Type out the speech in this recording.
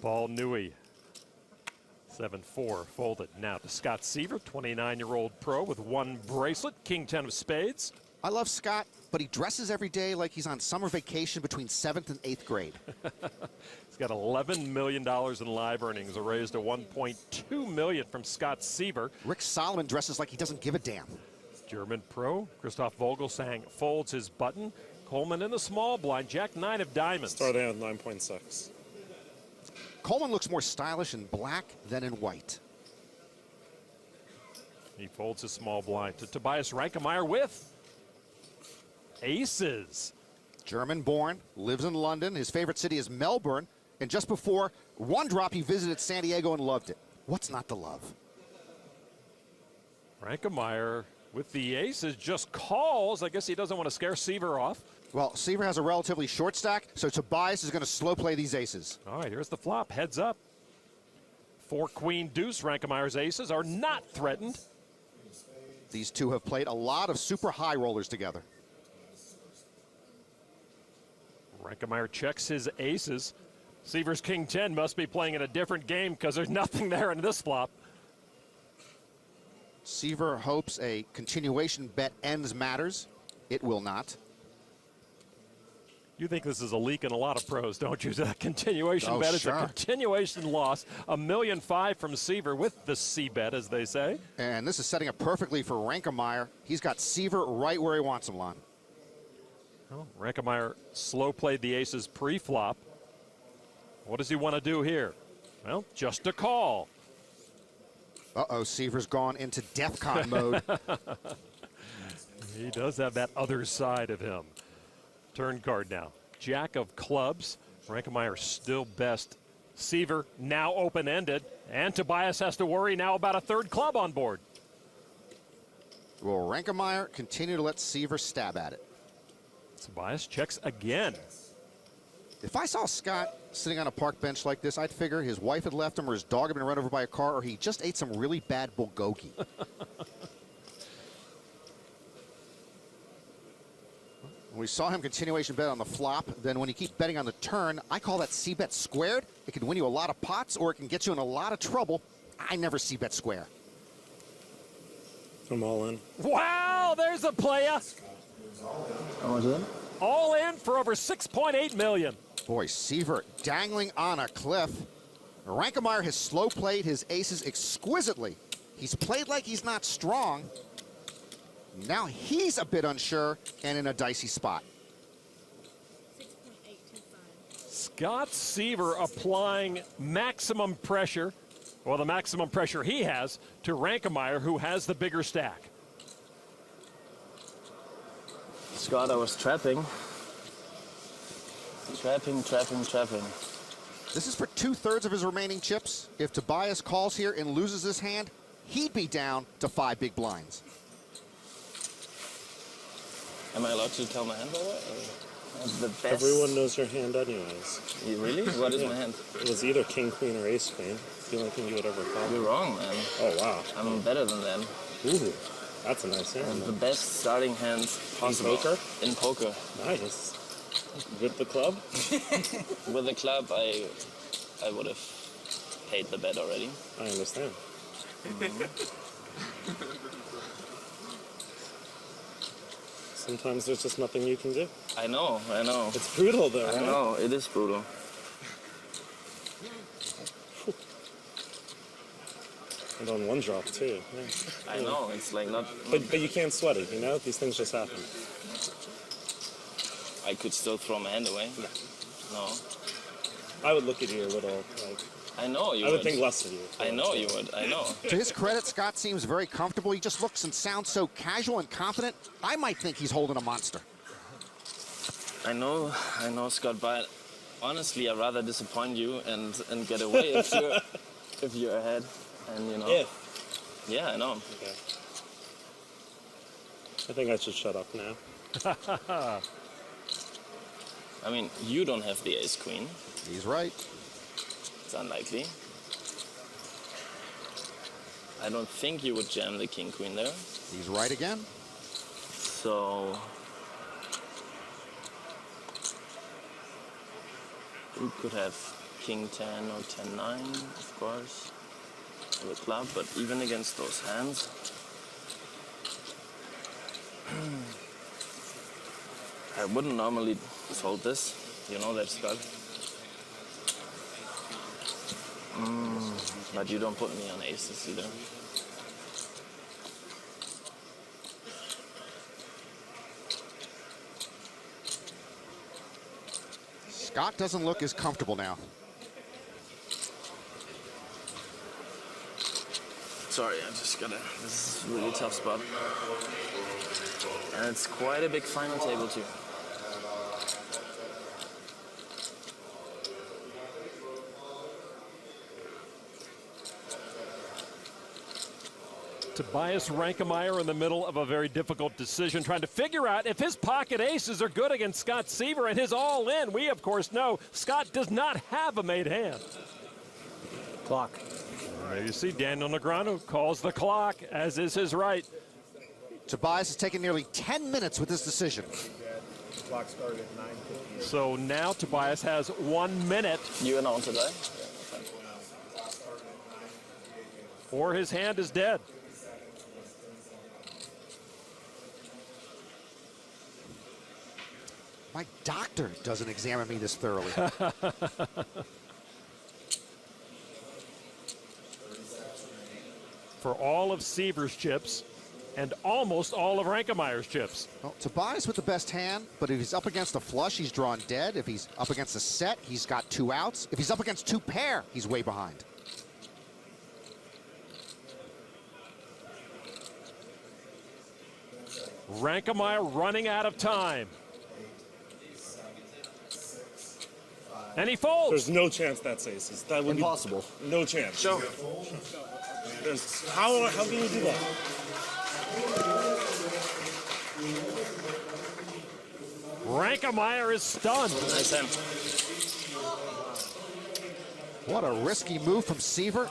Paul Newey, 7-4, folded. Now to Scott Seaver, 29-year-old pro with one bracelet, king 10 of spades. I love Scott, but he dresses every day like he's on summer vacation between 7th and 8th grade. He's got $11 million in live earnings, a raise to $1.2 million from Scott Seaver. Rick Solomon dresses like he doesn't give a damn. German pro, Christoph Vogelsang folds his button. Coleman in the small blind, Jack 9 of diamonds. Starting at 9.6. Coleman looks more stylish in black than in white. He folds his small blind to Tobias Rankemeyer with aces. German-born, lives in London. His favorite city is Melbourne. And just before one drop, he visited San Diego and loved it. What's not to love? Rankemeyer with the aces just calls. I guess he doesn't want to scare Seaver off. Well, Seaver has a relatively short stack, so Tobias is going to slow play these aces. All right, here's the flop. Heads up. 4 queen deuce. Rankemeyer's aces are not threatened. These two have played a lot of super high rollers together. Rankemeyer checks his aces. Seaver's king 10 must be playing in a different game because there's nothing there in this flop. Seaver hopes a continuation bet ends matters. It will not. You think this is a leak in a lot of pros, don't you? A continuation bet is a continuation loss. $1.5 million from Seaver with the C bet, as they say. And this is setting up perfectly for Rankemeyer. He's got Seaver right where he wants him, Lon. Well, Rankemeyer slow played the aces pre-flop. What does he want to do here? Well, just a call. Uh-oh, Seaver's gone into DEFCON mode. He does have that other side of him. Turn card now. Jack of clubs. Rankemeyer still best. Seaver now open-ended. And Tobias has to worry now about a third club on board. Will Rankemeyer continue to let Seaver stab at it? Tobias checks again. If I saw Scott sitting on a park bench like this, I'd figure his wife had left him or his dog had been run over by a car or he just ate some really bad bulgogi. We saw him continuation bet on the flop. Then when you keep betting on the turn, I call that C-bet squared. It can win you a lot of pots or it can get you in a lot of trouble. I never C-bet square. I'm all in. Wow, there's a playa. How much is it? All in for over $6.8 million. Boy, Seaver dangling on a cliff. Rankemeyer has slow played his aces exquisitely. He's played like he's not strong. Now he's a bit unsure and in a dicey spot. Scott Seaver applying maximum pressure, well, the maximum pressure he has, to Rankemeyer, who has the bigger stack. Scott, I was trapping. Trapping. This is for 2/3 of his remaining chips. If Tobias calls here and loses this hand, he'd be down to 5 big blinds. Am I allowed to tell my hand by that? The best. Everyone knows your hand anyways. Really? What is my hand? It was either king, queen, or ace, queen. It's the only thing you would ever call. You're wrong, man. Oh, wow. I'm better than them. Ooh, that's a nice hand. And the best starting hands possible. In poker? In poker. Nice. With the club? With the club, I would have paid the bet already. I understand. Sometimes there's just nothing you can do. I know. It's brutal, though, I right? know, it is brutal. And on one drop, too. Yeah. I know, it's like not... But you can't sweat it, you know? These things just happen. I could still throw my hand away. No. I would look at you a little, like... I know you would. I would think less of you. I know you would, I know. To his credit, Scott seems very comfortable. He just looks and sounds so casual and confident. I might think he's holding a monster. I know, Scott, but honestly, I'd rather disappoint you and get away if you're ahead. And you know. If. Yeah, I know. Okay. I think I should shut up now. I mean, you don't have the ace queen. He's right. It's unlikely. I don't think you would jam the king queen there. He's right again. So You could have king 10 or 10-9, of course, with a club, but even against those hands, I wouldn't normally fold this. You know that, Scott. But you don't put me on aces either. Scott doesn't look as comfortable now. Sorry, I just gotta. This is a really tough spot. And it's quite a big final table, too. Tobias Rankemeyer in the middle of a very difficult decision, trying to figure out if his pocket aces are good against Scott Seiver and his all-in. We, of course, know Scott does not have a made hand. Clock. There you see Daniel Negreanu calls the clock, as is his right. Tobias has taken nearly 10 minutes with this decision. Clock started at 9:50. So now Tobias has 1 minute, You announce it, right? or his hand is dead. My doctor doesn't examine me this thoroughly. For all of Seiver's chips and almost all of Rankemeyer's chips. Well, Tobias with the best hand, but if he's up against a flush, he's drawn dead. If he's up against a set, he's got 2 outs. If he's up against 2 pair, he's way behind. Rankemeyer running out of time. And he folds. There's no chance that's aces. That would Impossible. be no chance. Show. How can you do that? Rankemeyer is stunned. Nice hand. What a risky move from Seiver.